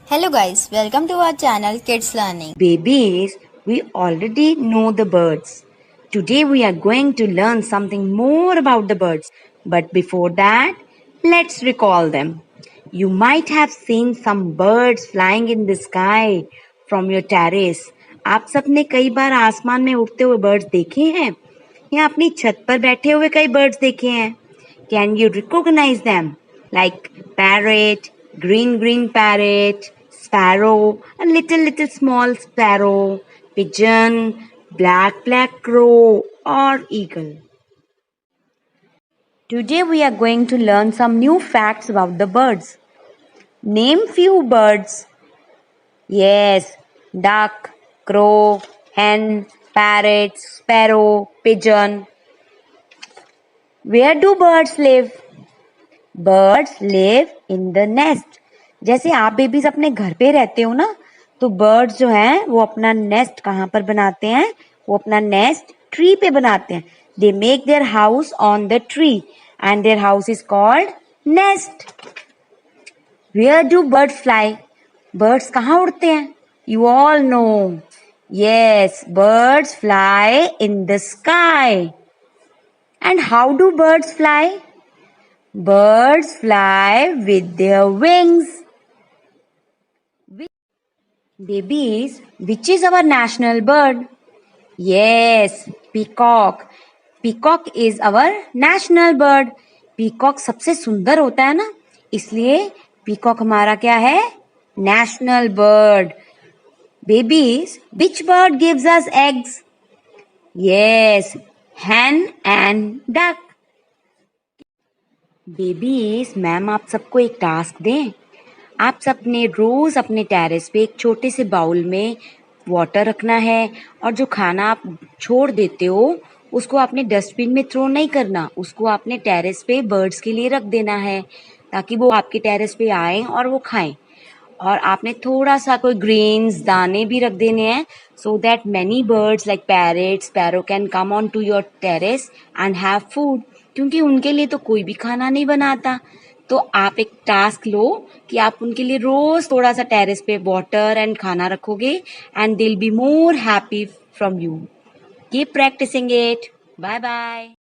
Hello guys, welcome to our channel Kids Learning. Babies, we already know the birds. Today we are going to learn something more about the birds. But before that, let's recall them. You might have seen some birds flying in the sky from your terrace. आप सबने कई बार आसमान में उड़ते हुए birds देखे हैं या अपनी छत पर बैठे हुए कई बर्ड्स देखे हैं. Can you recognize them? Like parrot, green parrot, sparrow, a little small sparrow, pigeon, black crow, or eagle. Today we are going to learn some new facts about the birds. Name few birds. Yes, duck, crow, hen, parrot, sparrow, pigeon. Where do birds live? Birds live in the nest. जैसे आप babies अपने घर पे रहते हो ना, तो birds जो हैं वो अपना नेस्ट कहाँ पर बनाते हैं? वो अपना नेस्ट ट्री पे बनाते हैं. They make their house on the tree and their house is called nest. Where do birds fly? Birds कहाँ उड़ते हैं? You all know. Yes, birds fly in the sky. And how do birds fly? Birds fly with their wings. Babies, which is our national bird? Yes, peacock. Peacock is our national bird. Peacock सबसे सुंदर होता है ना, इसलिए peacock हमारा क्या है? National bird. Babies, which bird gives us eggs? Yes, hen and duck. Babies, ma'am आप सबको एक टास्क दें. आप सब ने रोज अपने टेरेस पे एक छोटे से बाउल में वाटर रखना है और जो खाना आप छोड़ देते हो उसको आपने डस्टबिन में थ्रो नहीं करना, उसको आपने टेरेस पे बर्ड्स के लिए रख देना है ताकि वो आपके टेरेस पे आए और वो खाएं. और आपने थोड़ा सा कोई ग्रेन्स दाने भी रख देने हैं so that many birds like parrot, sparrow can come on to your terrace and have food, क्योंकि उनके लिए तो कोई भी खाना नहीं बनाता. तो आप एक टास्क लो कि आप उनके लिए रोज थोड़ा सा टेरेस पे वाटर एंड खाना रखोगे and they will be more happy from you. Keep practising it. Bye bye.